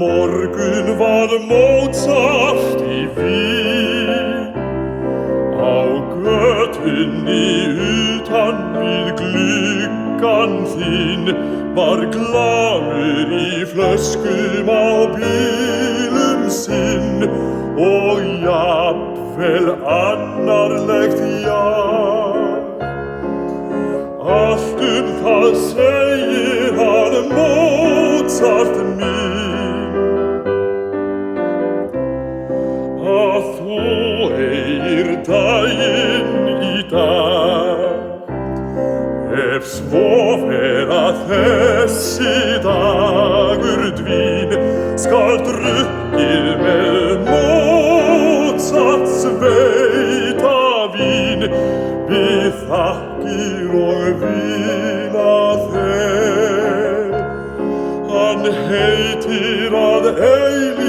morgun var Mozart í Vín. Á götunni utan við gluggann þinn var glamur í flöskum á bílum sinn og jafnvel annarlegt allt það segir hann Mozart minn, að þú eigir daginn í dag. Ef svo fer að þessi dagur dvín, skal drukkið með Mozarts sveitavín, við þakkir og vinaþel. Hann heitir að eilífu